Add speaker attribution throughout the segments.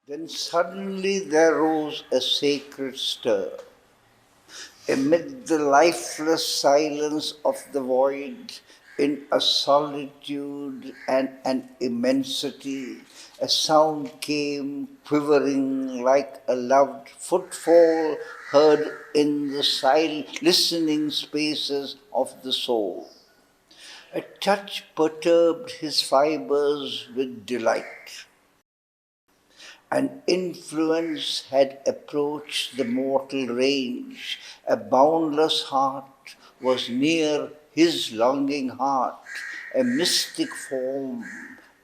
Speaker 1: Then suddenly there rose a sacred stir. Amid the lifeless silence of the void, in a solitude and an immensity, a sound came quivering like a loved footfall heard in the silent, listening spaces of the soul. A touch perturbed his fibers with delight. An influence had approached the mortal range. A boundless heart was near his longing heart. A mystic form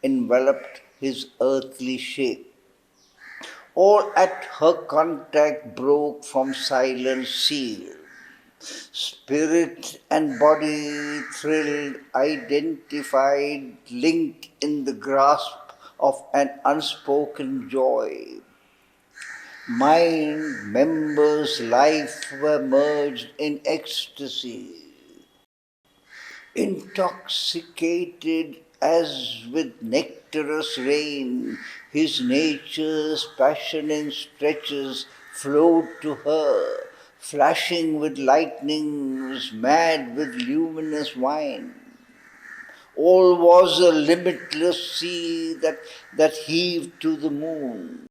Speaker 1: enveloped his earthly shape. All at her contact broke from silence sealed. Spirit and body thrilled, identified, linked in the grasp of an unspoken joy. Mind, members, life were merged in ecstasy. Intoxicated as with nectarous rain, his nature's passioning stretches flowed to her, flashing with lightnings, mad with luminous wine. All was a limitless sea that heaved to the moon.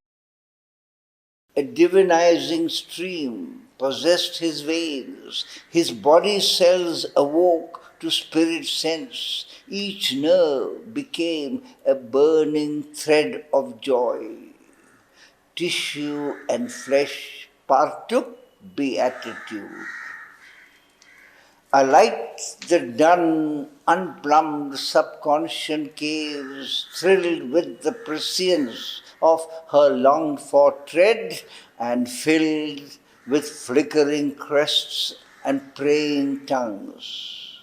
Speaker 1: A divinizing stream possessed his veins. His body cells awoke to spirit sense. Each nerve became a burning thread of joy. Tissue and flesh partook beatitude. Alight the dun, unplumbed subconscious caves, thrilled with the prescience of her longed for tread, and filled with flickering crests and praying tongues.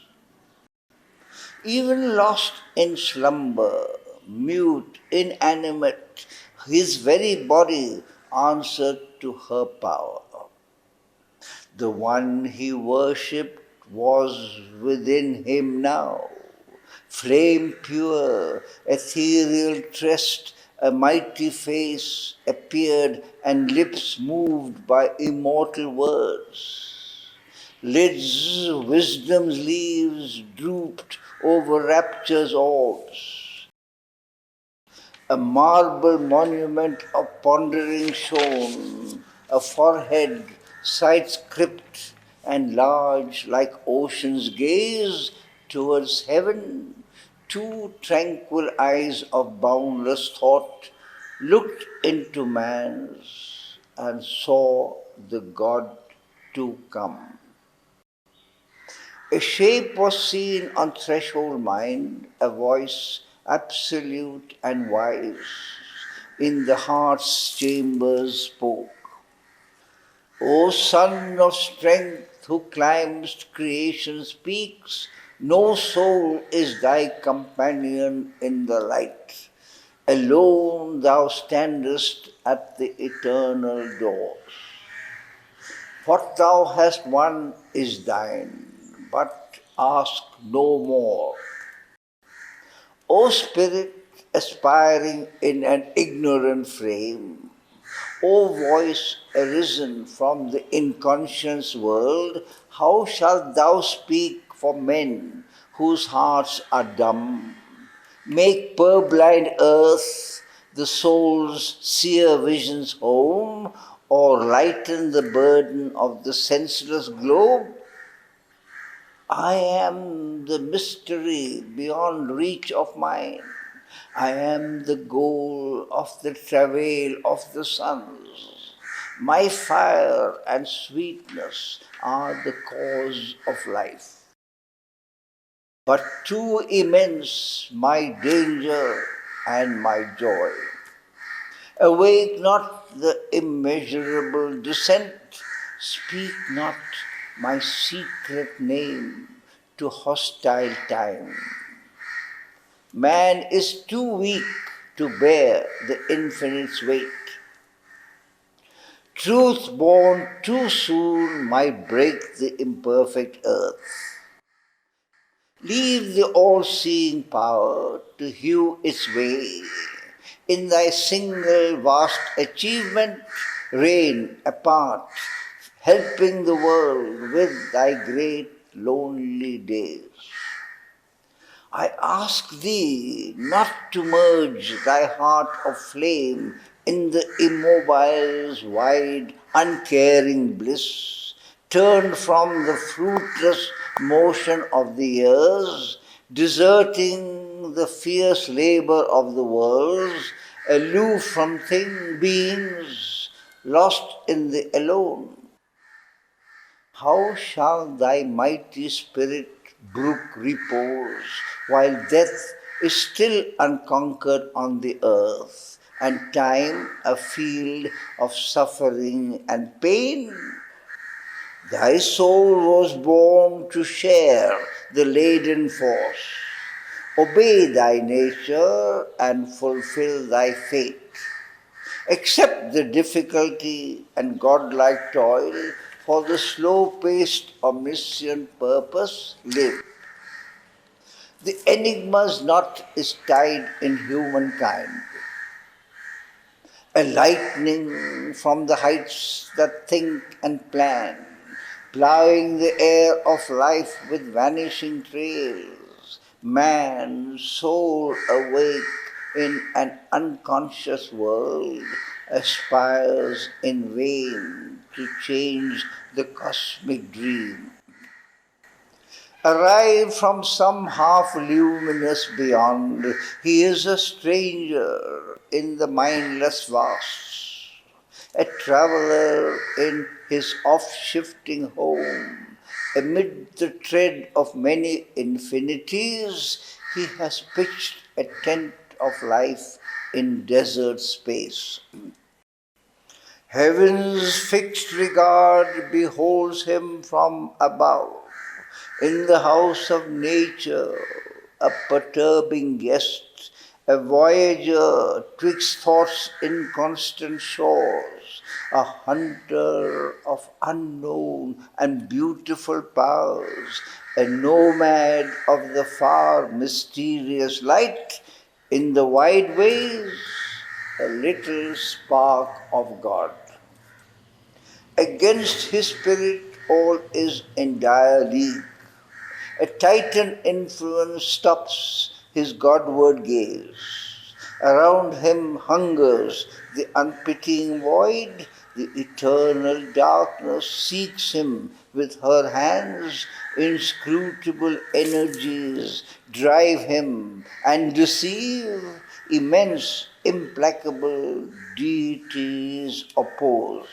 Speaker 1: Even lost in slumber, mute, inanimate, his very body answered to her power. The one he worshipped was within him now. Flame pure, ethereal tressed, a mighty face appeared and lips moved by immortal words. Lids, wisdom's leaves drooped over rapture's orbs. A marble monument of pondering shone, a forehead, sides crypt and large like ocean's gaze towards heaven. Two tranquil eyes of boundless thought looked into man's and saw the God to come. A shape was seen on threshold mind, a voice absolute and wise in the heart's chambers spoke. O Son of Strength who climbest creation's peaks, no soul is thy companion in the light. Alone thou standest at the eternal doors. What thou hast won is thine, but ask no more. O Spirit aspiring in an ignorant frame, O voice arisen from the inconscious world, how shalt thou speak for men whose hearts are dumb? Make purblind earth the soul's seer vision's home, or lighten the burden of the senseless globe? I am the mystery beyond reach of mind. I am the goal of the travail of the suns. My fire and sweetness are the cause of life. But too immense my danger and my joy. Awake not the immeasurable descent. Speak not my secret name to hostile time. Man is too weak to bear the infinite's weight. Truth born too soon might break the imperfect earth. Leave the all-seeing power to hew its way. in thy single vast achievement, reign apart, helping the world with thy great lonely days. I ask thee not to merge thy heart of flame in the immobile's wide, uncaring bliss, turned from the fruitless motion of the years, deserting the fierce labor of the worlds, aloof from beings, lost in the alone. How shall thy mighty spirit brook repose while death is still unconquered on the earth and time a field of suffering and pain? Thy soul was born to share the laden force. Obey thy nature and fulfill thy fate. Accept the difficulty and godlike toil, for the slow-paced omniscient purpose live. The enigma's knot is tied in humankind. A lightning from the heights that think and plan, ploughing the air of life with vanishing trails. Man, soul awake in an unconscious world, aspires in vain to change the cosmic dream. Arrived from some half-luminous beyond, he is a stranger in the mindless vast, a traveler in his oft-shifting home. Amid the tread of many infinities, he has pitched a tent of life in desert space. Heaven's fixed regard beholds him from above. In the house of nature, a perturbing guest, a voyager twixt thoughts inconstant shores, a hunter of unknown and beautiful powers, a nomad of the far mysterious light, in the wide ways, a little spark of God. Against his spirit all is in dire league. A titan influence stops his Godward gaze. Around him hungers the unpitying void. The eternal darkness seeks him with her hands. Inscrutable energies drive him and deceive. Immense, implacable deities oppose.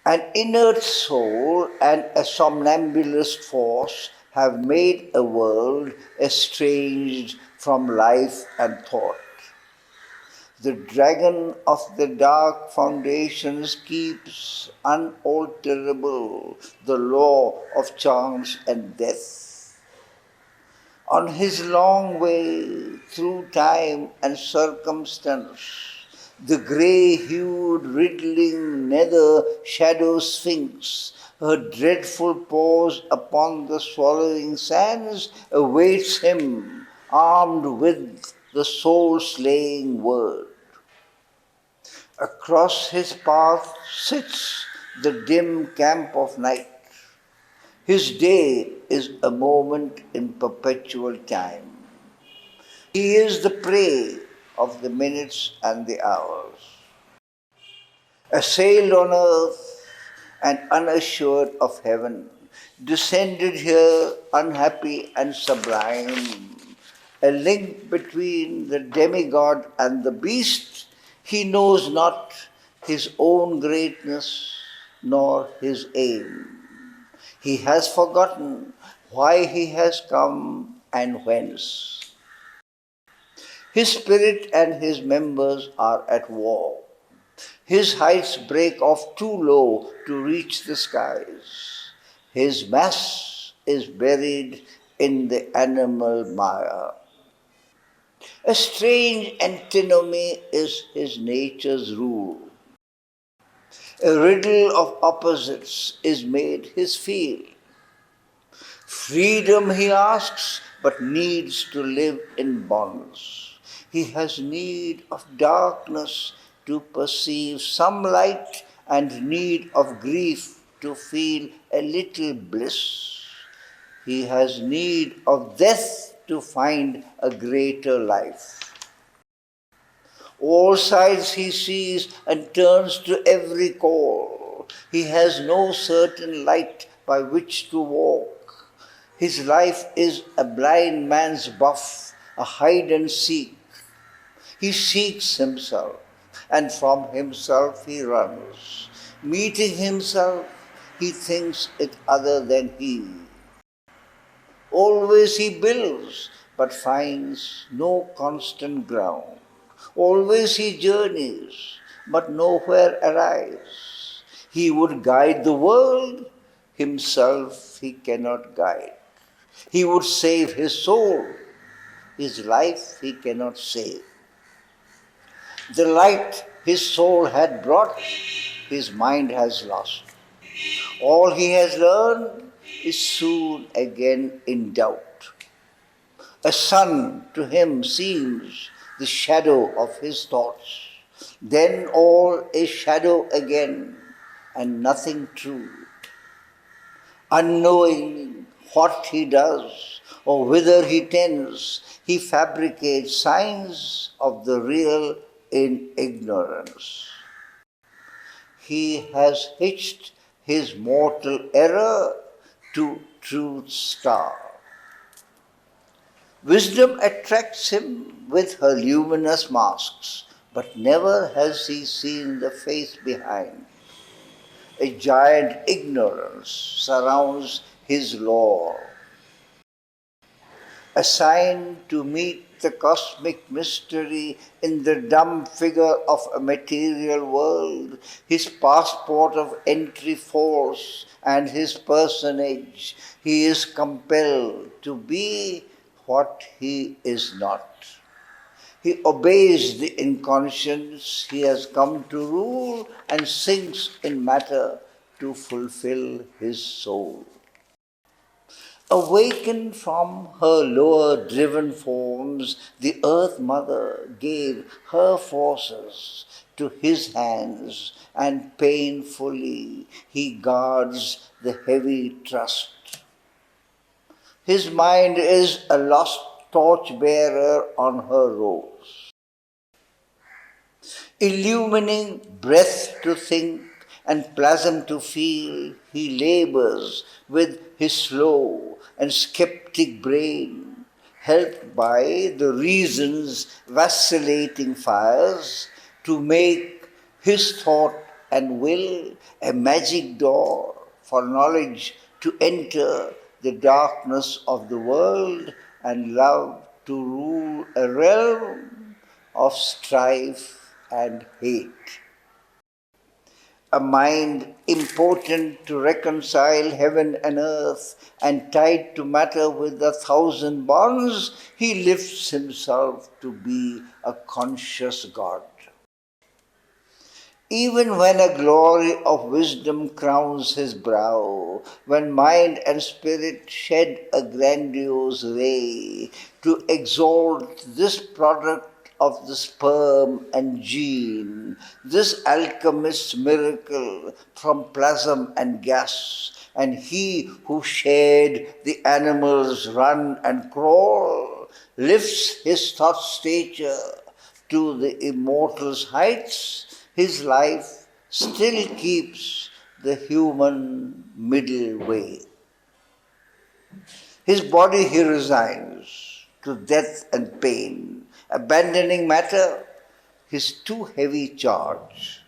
Speaker 1: An inert soul and a somnambulist force have made a world estranged from life and thought. The dragon of the dark foundations keeps unalterable the law of chance and death. On his long way through time and circumstance, the grey-hued, riddling nether shadow sphinx, her dreadful paws upon the swallowing sands, awaits him, armed with the soul-slaying word. Across his path sits the dim camp of night. His day is a moment in perpetual time. He is the prey of the minutes and the hours. Assailed on earth and unassured of heaven, descended here unhappy and sublime, a link between the demigod and the beast, he knows not his own greatness nor his aim. He has forgotten why he has come and whence. His spirit and his members are at war. His heights break off too low to reach the skies. His mass is buried in the animal mire. A strange antinomy is his nature's rule. A riddle of opposites is made his field. Freedom he asks, but needs to live in bonds. He has need of darkness to perceive some light and need of grief to feel a little bliss. He has need of death to find a greater life. All sides he sees and turns to every call. He has no certain light by which to walk. His life is a blind man's buff, a hide and seek. He seeks himself, and from himself he runs. Meeting himself, he thinks it other than he. Always he builds, but finds no constant ground. Always he journeys, but nowhere arrives. He would guide the world, himself he cannot guide. He would save his soul, his life he cannot save. The light his soul had brought, his mind has lost. All he has learned is soon again in doubt. A sun to him seems the shadow of his thoughts. Then all is shadow again and nothing true. Unknowing what he does or whither he tends, he fabricates signs of the real in ignorance. He has hitched his mortal error to truth's star. Wisdom attracts him with her luminous masks, but never has he seen the face behind. A giant ignorance surrounds his lore. Assigned to meet the cosmic mystery in the dumb figure of a material world, his passport of entry false and his personage, he is compelled to be what he is not. He obeys the inconscience he has come to rule and sinks in matter to fulfill his soul. Awakened from her lower driven forms, the Earth Mother gave her forces to his hands, and painfully he guards the heavy trust. His mind is a lost torch-bearer on her rose, illumining breath to think and plasm to feel. He labors with his slow and skeptic brain, helped by the reason's vacillating fires, to make his thought and will a magic door for knowledge to enter the darkness of the world and love to rule a realm of strife and hate. A mind impotent to reconcile heaven and earth and tied to matter with 1,000 bonds, he lifts himself to be a conscious God. Even when a glory of wisdom crowns his brow, when mind and spirit shed a grandiose ray to exalt this product of the sperm and gene, this alchemist's miracle from plasm and gas, and he who shared the animals run and crawl, lifts his thought stature to the immortal's heights, his life still keeps the human middle way. His body he resigns to death and pain, abandoning matter, his too heavy charge.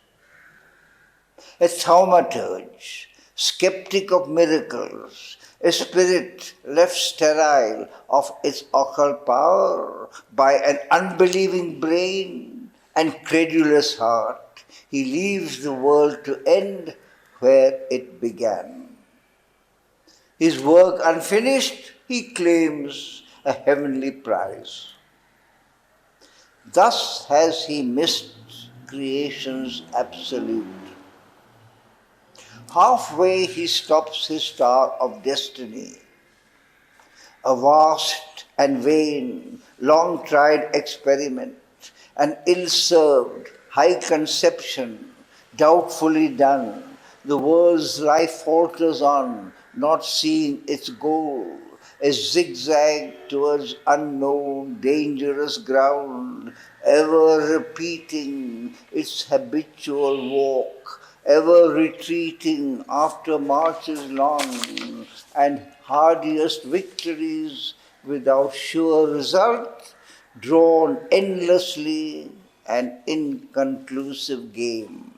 Speaker 1: A thaumaturge, skeptic of miracles, a spirit left sterile of its occult power by an unbelieving brain and credulous heart, he leaves the world to end where it began. His work unfinished, he claims a heavenly prize. Thus has he missed creation's absolute. Halfway he stops his star of destiny. a vast and vain, long-tried experiment, an ill-served, high conception, doubtfully done. The world's life falters on, not seeing its goal, a zigzag towards unknown, dangerous ground, ever repeating its habitual walk, ever retreating after marches long, and hardiest victories without sure result, drawn endlessly, an inconclusive game.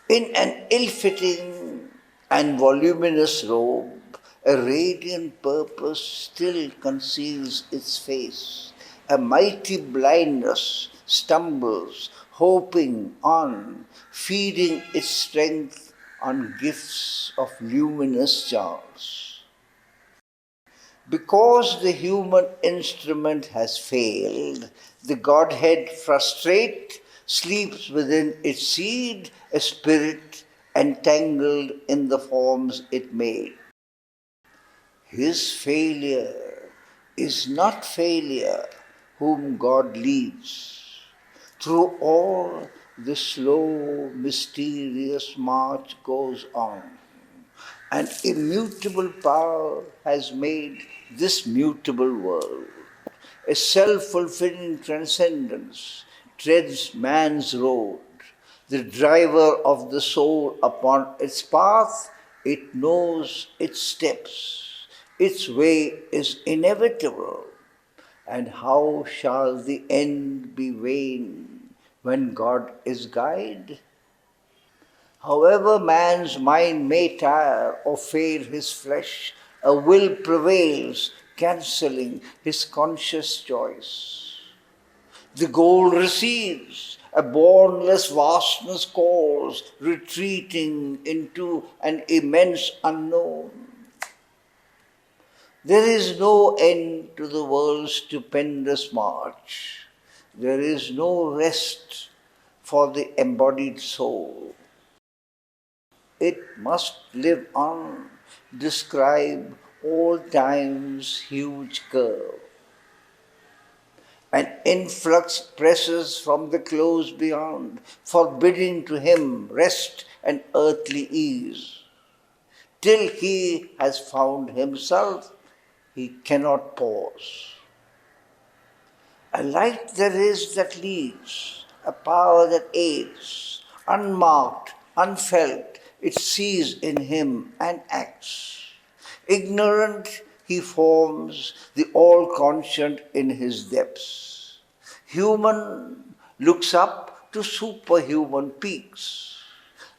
Speaker 1: In an ill-fitting and voluminous robe, a radiant purpose still conceals its face. A mighty blindness stumbles, hoping on, feeding its strength on gifts of luminous charms. Because the human instrument has failed, the Godhead frustrate sleeps within its seed, a spirit entangled in the forms it made. His failure is not failure whom God leads. Through all the slow, mysterious march goes on. An immutable power has made this mutable world. A self-fulfilling transcendence treads man's road. The driver of the soul upon its path, it knows its steps. Its way is inevitable. And how shall the end be vain when God is guide? However man's mind may tire or fail his flesh, a will prevails, cancelling his conscious choice. The goal recedes, a boundless vastness calls, retreating into an immense unknown. There is no end to the world's stupendous march. There is no rest for the embodied soul. It must live on, describe all time's huge curve. An influx presses from the close beyond, forbidding to him rest and earthly ease. Till he has found himself, he cannot pause. A light there is that leads, a power that aids, unmarked, unfelt, it sees in him and acts. Ignorant, he forms the all-conscient in his depths. Human looks up to superhuman peaks.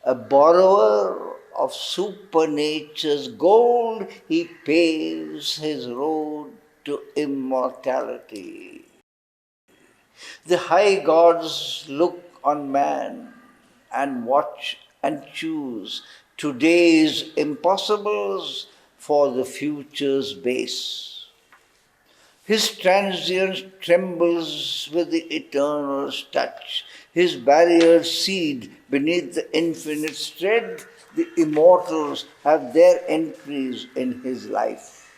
Speaker 1: A borrower of supernature's gold, he paves his road to immortality. The high gods look on man and watch and choose today's impossibles for the future's base. His transience trembles with the eternal's touch. His barriers cede beneath the infinite's tread. The immortals have their entries in his life.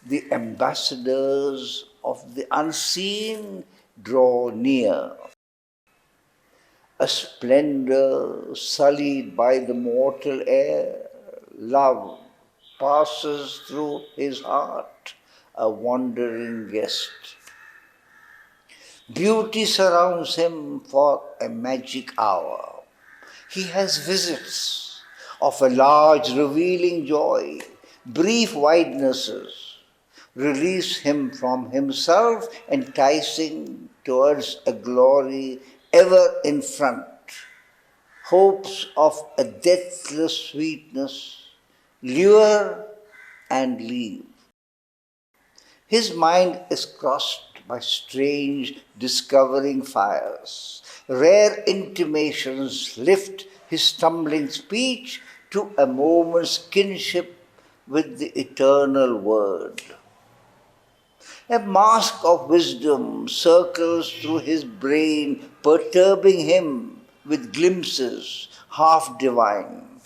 Speaker 1: The ambassadors of the unseen draw near. A splendor sullied by the mortal air, love passes through his heart, a wandering guest. Beauty surrounds him for a magic hour. He has visits of a large revealing joy, brief widenesses release him from himself, enticing towards a glory ever in front. Hopes of a deathless sweetness lure and leave. His mind is crossed by strange discovering fires. Rare intimations lift his stumbling speech to a moment's kinship with the eternal word. A mask of wisdom circles through his brain, perturbing him with glimpses half divine.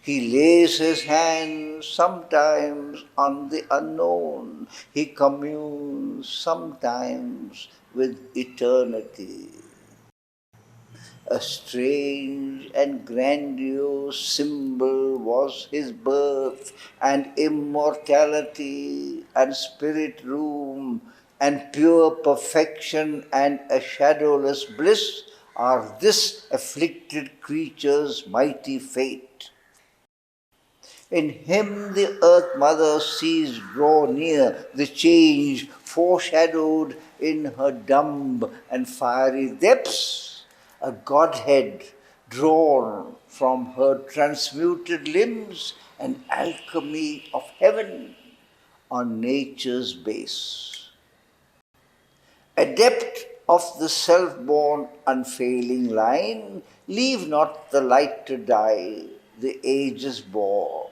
Speaker 1: He lays his hands sometimes on the unknown. He communes sometimes with eternity. A strange and grandiose symbol was his birth, and immortality and spirit room and pure perfection and a shadowless bliss are this afflicted creature's mighty fate. In him the earth mother sees draw near the change foreshadowed in her dumb and fiery depths, a godhead drawn from her transmuted limbs, an alchemy of heaven on nature's base. Adept of the self-born unfailing line, leave not the light to die, the ages bore.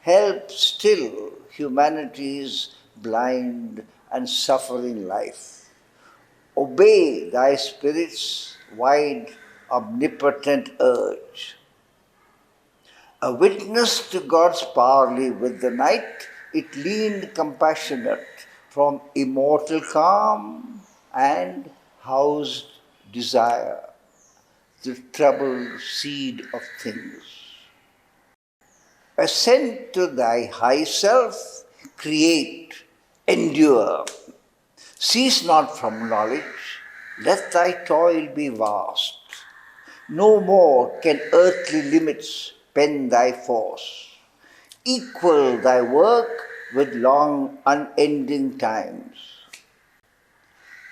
Speaker 1: Help still humanity's blind and suffering life. Obey thy spirit's wide, omnipotent urge. A witness to God's power with the night, it leaned compassionate from immortal calm and housed desire, the troubled seed of things. Ascend to thy high self, create, endure. Cease not from knowledge, let thy toil be vast. No more can earthly limits pen thy force. Equal thy work with long unending times.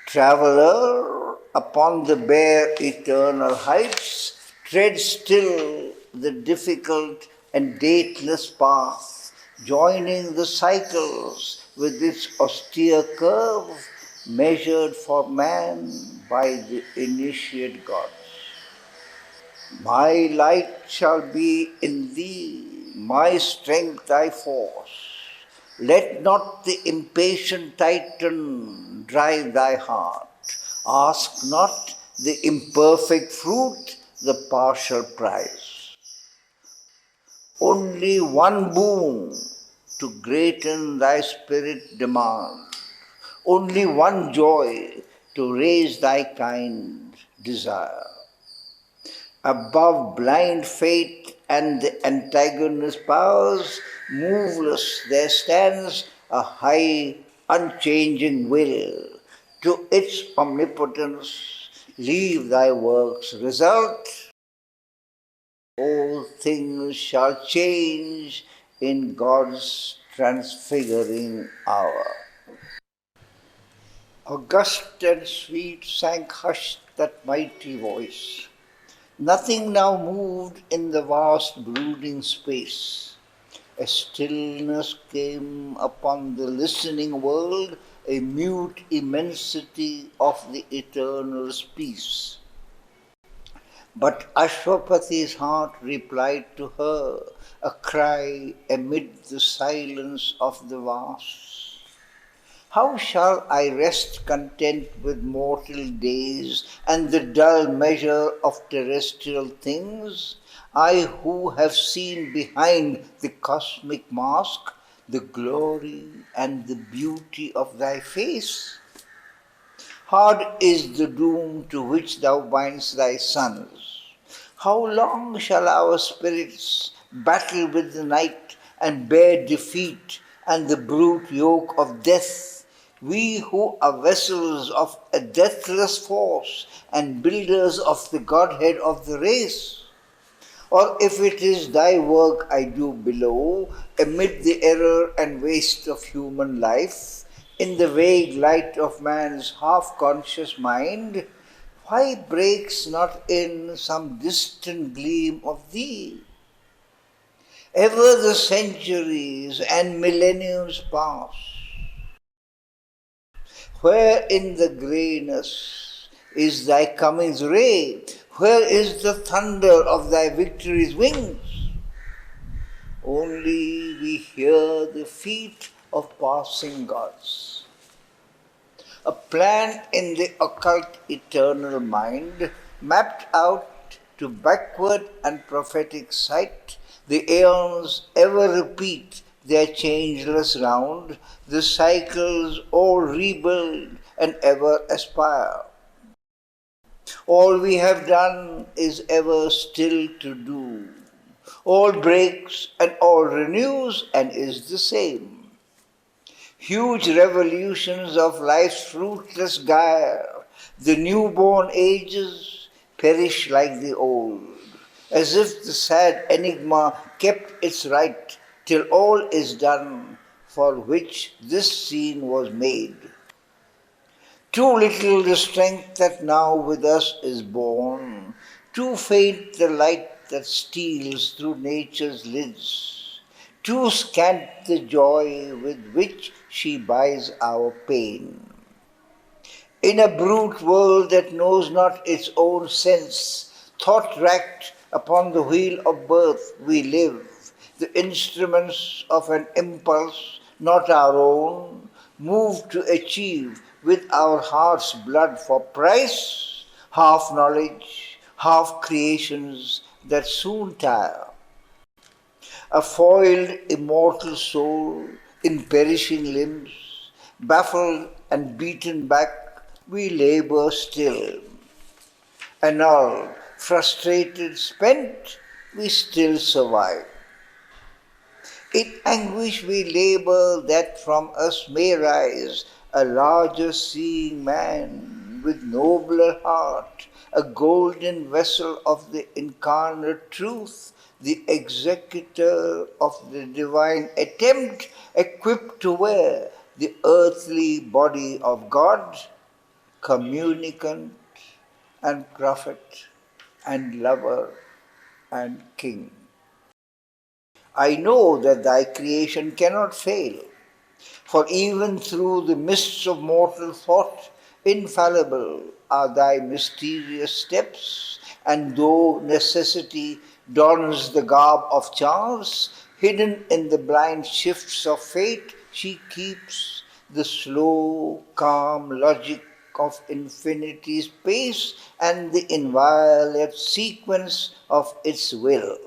Speaker 1: Traveler upon the bare eternal heights, tread still the difficult and dateless path, joining the cycles with its austere curve, measured for man by the initiate gods. My light shall be in thee, my strength thy force. Let not the impatient Titan drive thy heart. Ask not the imperfect fruit, the partial prize. Only one boon to greaten thy spirit demand. Only one joy to raise thy kind desire. Above blind fate and the antagonist powers, moveless there stands a high, unchanging will. To its omnipotence, leave thy works result. All things shall change in God's transfiguring hour. August and sweet sank hushed that mighty voice. Nothing now moved in the vast brooding space. A stillness came upon the listening world, a mute immensity of the eternal's peace. But Ashwapathi's heart replied to her, a cry amid the silence of the vast. How shall I rest content with mortal days and the dull measure of terrestrial things? I who have seen behind the cosmic mask the glory and the beauty of thy face. Hard is the doom to which thou bindest thy sons. How long shall our spirits battle with the night and bear defeat and the brute yoke of death? We who are vessels of a deathless force and builders of the Godhead of the race? Or if it is thy work I do below, amid the error and waste of human life, in the vague light of man's half-conscious mind, why breaks not in some distant gleam of thee? Ever the centuries and millenniums pass, where in the greyness is thy coming's ray? Where is the thunder of thy victory's wings? Only we hear the feet of passing gods. A plan in the occult eternal mind, mapped out to backward and prophetic sight, The aeons ever repeat their changeless round, the cycles all rebuild and ever aspire. All we have done is ever still to do. All breaks and all renews and is the same. Huge revolutions of life's fruitless gyre, the newborn ages perish like the old, as if the sad enigma kept its right till all is done for which this scene was made. Too little the strength that now with us is born, too faint the light that steals through nature's lids, too scant the joy with which she buys our pain. In a brute world that knows not its own sense, thought-racked upon the wheel of birth we live, the instruments of an impulse not our own, moved to achieve with our heart's blood for price, half knowledge, half creations that soon tire. A foiled immortal soul in perishing limbs, baffled and beaten back, we labor still. Annulled, frustrated, spent, we still survive. In anguish we labor that from us may rise a larger seeing man with nobler heart, a golden vessel of the incarnate truth, the executor of the divine attempt, equipped to wear the earthly body of God, communicant and prophet and lover and king. I know that thy creation cannot fail, for even through the mists of mortal thought, infallible are thy mysterious steps, and though necessity dons the garb of chance, hidden in the blind shifts of fate, she keeps the slow, calm logic of infinity's pace and the inviolate sequence of its will.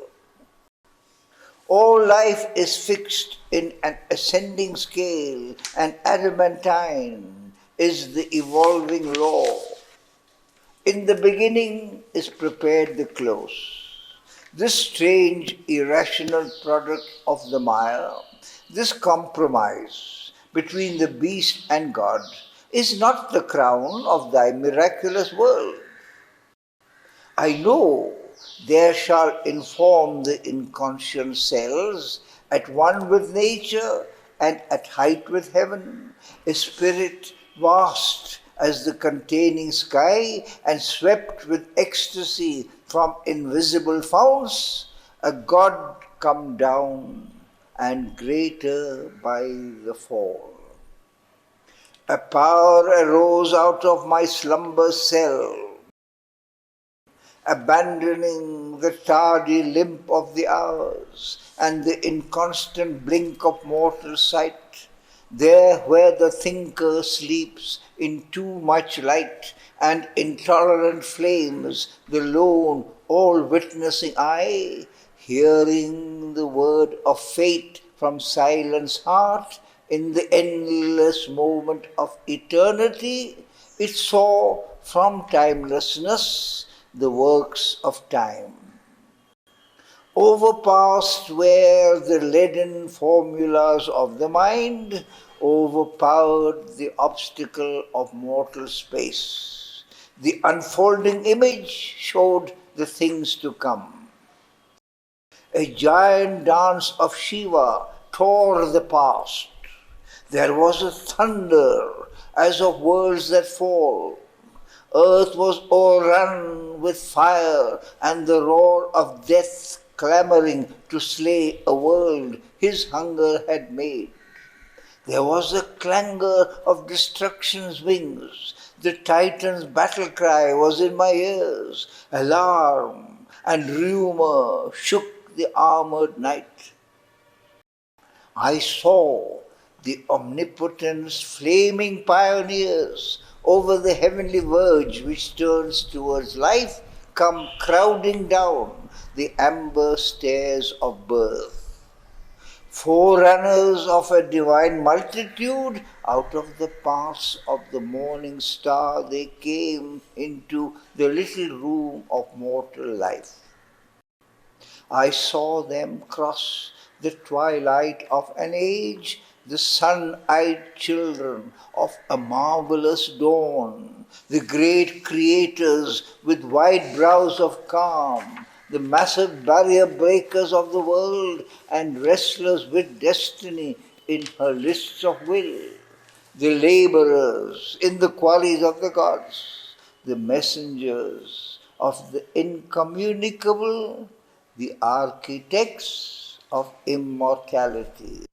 Speaker 1: All life is fixed in an ascending scale, and adamantine is the evolving law. In the beginning is prepared the close. This strange, irrational product of the mire, this compromise between the beast and God, is not the crown of thy miraculous world. I know there shall inform the inconscient cells, at one with nature and at height with heaven, a spirit vast as the containing sky and swept with ecstasy from invisible founts, a God come down and greater by the fall. A power arose out of my slumber cell, abandoning the tardy limp of the hours and the inconstant blink of mortal sight, there where the thinker sleeps in too much light and intolerant flames, the lone, all-witnessing eye, hearing the word of fate from silence heart, in the endless moment of eternity, it saw from timelessness the works of time. Overpast were the leaden formulas of the mind, overpowered the obstacle of mortal space. The unfolding image showed the things to come. A giant dance of Shiva tore the past. There was a thunder as of worlds that fall. Earth was o'errun with fire, and the roar of death clamoring to slay a world his hunger had made. There was a clangor of destruction's wings. The Titan's battle cry was in my ears. Alarm and rumor shook the armored night. I saw the omnipotent's flaming pioneers over the heavenly verge which turns towards life come crowding down the amber stairs of birth. Forerunners of a divine multitude, out of the paths of the morning star they came into the little room of mortal life. I saw them cross the twilight of an age, the sun-eyed children of a marvelous dawn, the great creators with wide brows of calm, the massive barrier breakers of the world and wrestlers with destiny in her lists of will, the laborers in the quarries of the gods, the messengers of the incommunicable, the architects of immortality.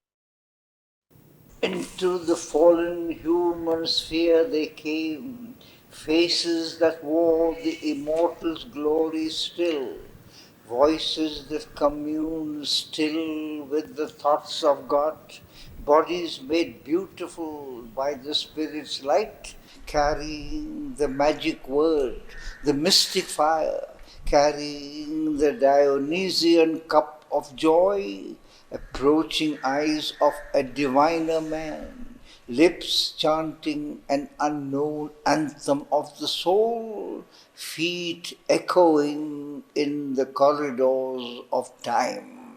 Speaker 1: Into the fallen human sphere they came, faces that wore the immortal's glory still, voices that commune still with the thoughts of God, bodies made beautiful by the Spirit's light, carrying the magic word, the mystic fire, carrying the Dionysian cup of joy, approaching eyes of a diviner man, lips chanting an unknown anthem of the soul, feet echoing in the corridors of time.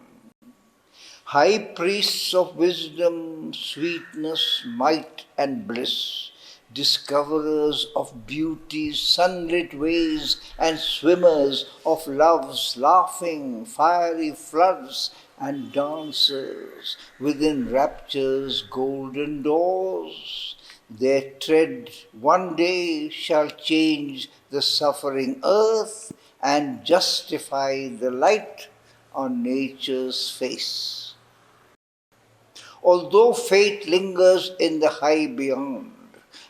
Speaker 1: High priests of wisdom, sweetness, might, and bliss, discoverers of beauty's sunlit ways, and swimmers of love's laughing, fiery floods, and dancers within rapture's golden doors. Their tread one day shall change the suffering earth and justify the light on nature's face. Although fate lingers in the high beyond,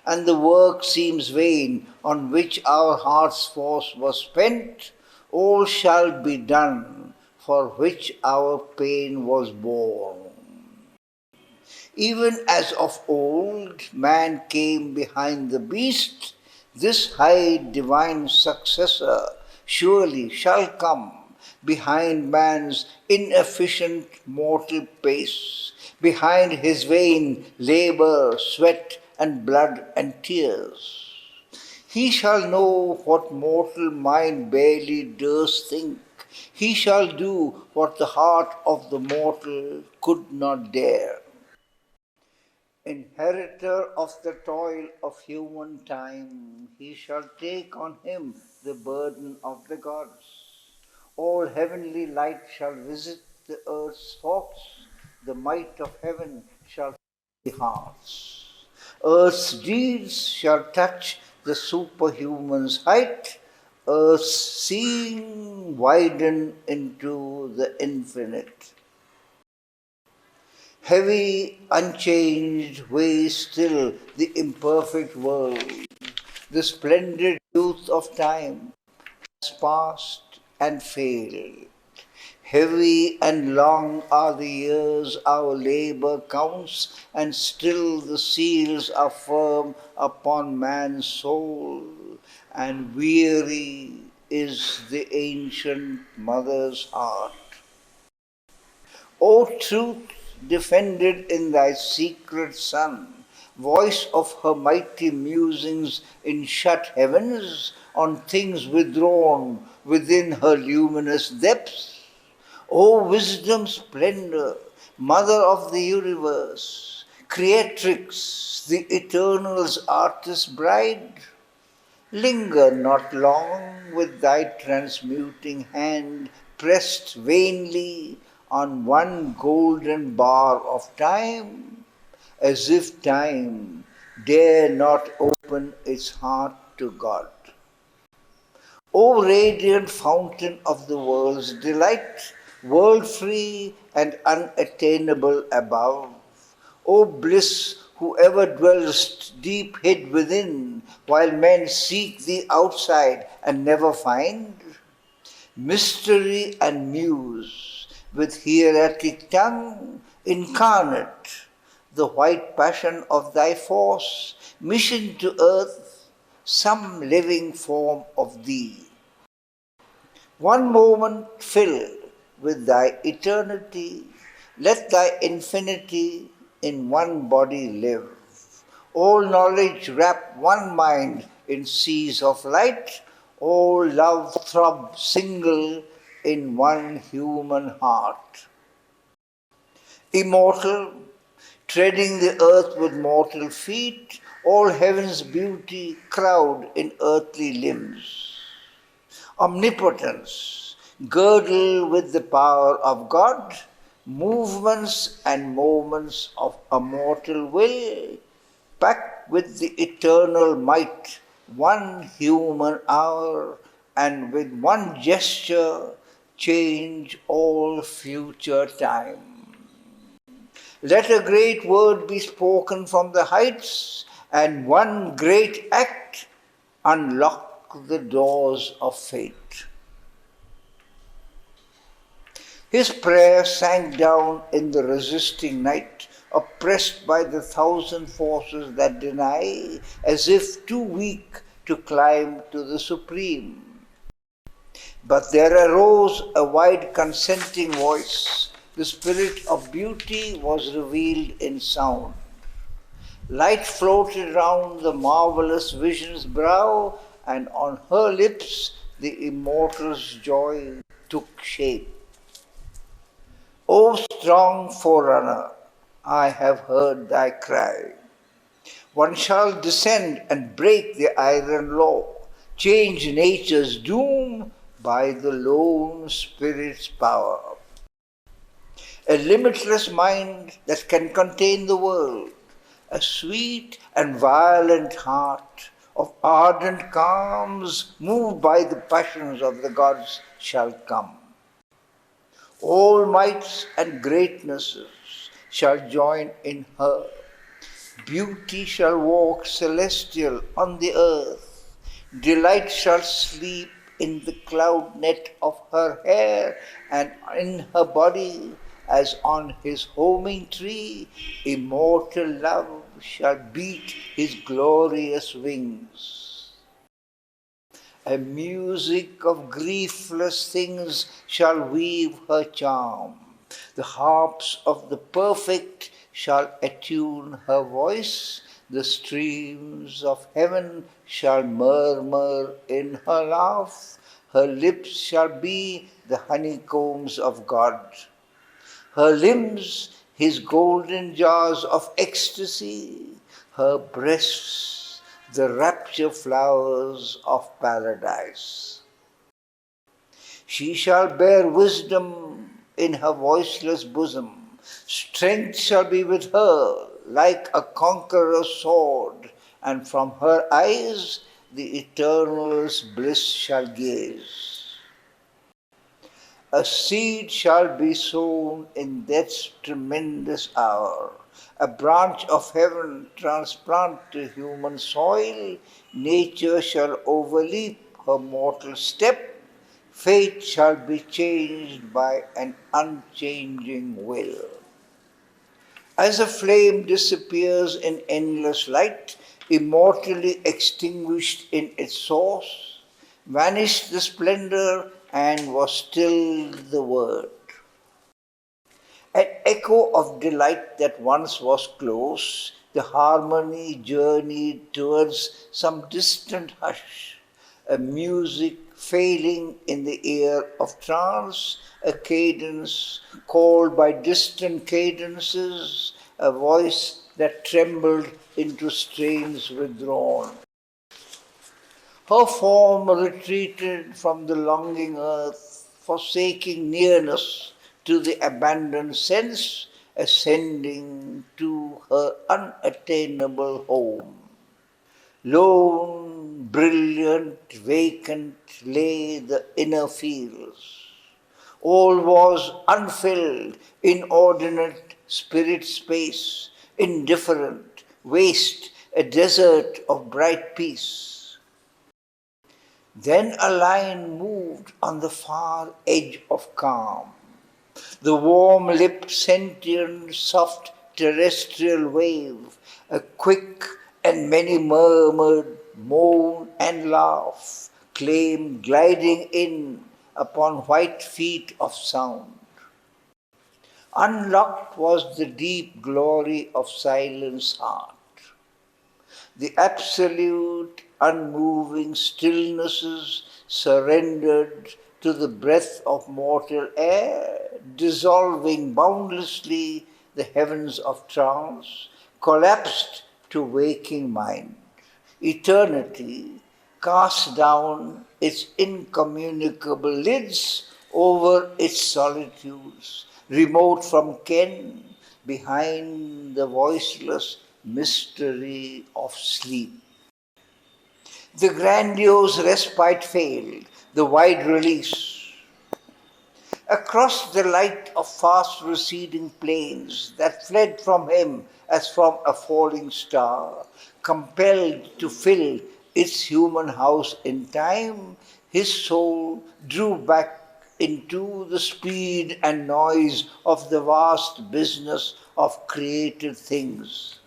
Speaker 1: and the work seems vain on which our heart's force was spent, all shall be done for which our pain was borne. Even as of old man came behind the beast, this high divine successor surely shall come behind man's inefficient mortal pace, behind his vain labor, sweat, and blood and tears. He shall know what mortal mind barely dares think. He shall do what the heart of the mortal could not dare. Inheritor of the toil of human time, he shall take on him the burden of the gods. All heavenly light shall visit the earth's thoughts, the might of heaven shall fill the hearts. Earth's deeds shall touch the superhuman's height, earth's seeing widen into the infinite. Heavy, unchanged, weighs still the imperfect world. The splendid youth of time has passed and failed. Heavy and long are the years our labor counts, and still the seals are firm upon man's soul, and weary is the ancient mother's heart. O truth, defended in thy secret sun, voice of her mighty musings in shut heavens, on things withdrawn within her luminous depths, O wisdom splendor, mother of the universe, creatrix, the eternal's artist bride, linger not long with thy transmuting hand pressed vainly on one golden bar of time, as if time dare not open its heart to God. O radiant fountain of the world's delight, world free and unattainable above, O bliss who ever dwellest deep hid within, while men seek thee outside and never find, mystery and muse, with hieratic tongue, incarnate, the white passion of thy force, mission to earth, some living form of thee. One moment filled with thy eternity, let thy infinity in one body live. All knowledge wrap one mind in seas of light, all love throb single in one human heart. Immortal, treading the earth with mortal feet, all heaven's beauty crowd in earthly limbs. Omnipotence, girdle with the power of God, movements and moments of a mortal will, packed with the eternal might, one human hour, and with one gesture change all future time. Let a great word be spoken from the heights, and one great act unlock the doors of fate. His prayer sank down in the resisting night, oppressed by the thousand forces that deny, as if too weak to climb to the supreme. But there arose a wide consenting voice. The spirit of beauty was revealed in sound. Light floated round the marvelous vision's brow, and on her lips the immortal's joy took shape. O strong forerunner, I have heard thy cry. One shall descend and break the iron law, change nature's doom by the lone spirit's power. A limitless mind that can contain the world, a sweet and violent heart of ardent calms, moved by the passions of the gods, shall come. All mights and greatnesses shall join in her. Beauty shall walk celestial on the earth. Delight shall sleep in the cloud net of her hair, and in her body, as on his homing tree, immortal love shall beat his glorious wings. A music of griefless things shall weave her charm. The harps of the perfect shall attune her voice. The streams of heaven shall murmur in her laugh. Her lips shall be the honeycombs of God. Her limbs, his golden jars of ecstasy. Her breasts, the rapture flowers of paradise. She shall bear wisdom in her voiceless bosom. Strength shall be with her like a conqueror's sword, and from her eyes the eternal's bliss shall gaze. A seed shall be sown in death's tremendous hour. A branch of heaven transplant to human soil. Nature shall overleap her mortal step. Fate shall be changed by an unchanging will. As a flame disappears in endless light, immortally extinguished in its source, vanished the splendor and was still the word. An echo of delight that once was close, the harmony journeyed towards some distant hush, a music failing in the ear of trance, a cadence called by distant cadences, a voice that trembled into strains withdrawn. Her form retreated from the longing earth, forsaking nearness to the abandoned sense, ascending to her unattainable home. Lone, brilliant, vacant lay the inner fields. All was unfilled, inordinate spirit space, indifferent, waste, a desert of bright peace. Then a line moved on the far edge of calm. The warm lipped, sentient, soft terrestrial wave, a quick and many murmured moan and laugh, claim gliding in upon white feet of sound. Unlocked was the deep glory of silence heart. The absolute, unmoving stillnesses surrendered to the breath of mortal air, dissolving boundlessly the heavens of trance, collapsed to waking mind. Eternity cast down its incommunicable lids over its solitudes, remote from ken, behind the voiceless mystery of sleep. The grandiose respite failed, the wide release. Across the light of fast receding plains that fled from him as from a falling star, compelled to fill its human house in time, his soul drew back into the speed and noise of the vast business of created things.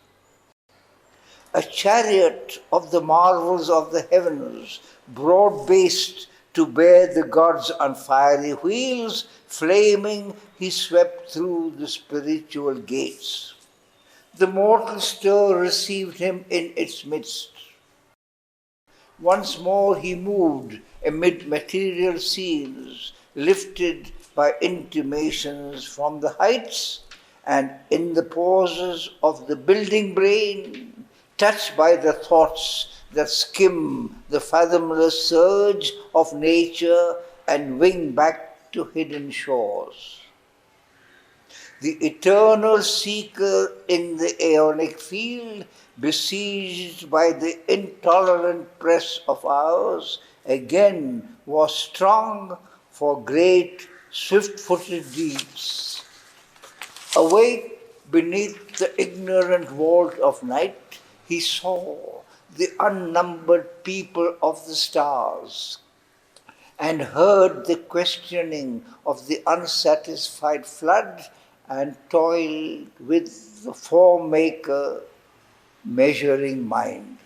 Speaker 1: A chariot of the marvels of the heavens, broad-based to bear the gods on fiery wheels, flaming he swept through the spiritual gates. The mortal stir received him in its midst. Once more he moved amid material scenes, lifted by intimations from the heights, and in the pauses of the building brain, touched by the thoughts that skim the fathomless surge of nature and wing back to hidden shores. The eternal seeker in the aeonic field, besieged by the intolerant press of ours, again was strong for great swift-footed deeds. Awake beneath the ignorant vault of night, he saw the unnumbered people of the stars and heard the questioning of the unsatisfied flood and toiled with the form maker measuring mind.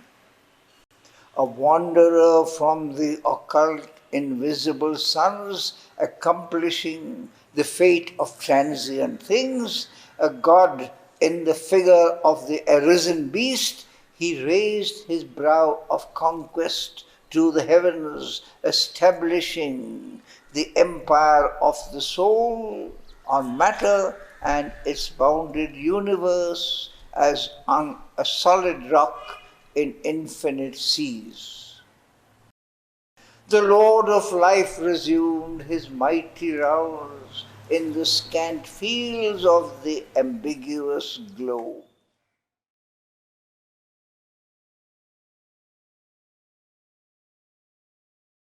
Speaker 1: A wanderer from the occult invisible suns, accomplishing the fate of transient things, a god in the figure of the arisen beast, he raised his brow of conquest to the heavens, establishing the empire of the soul on matter and its bounded universe as on a solid rock in infinite seas. The Lord of life resumed his mighty rounds in the scant fields of the ambiguous globe.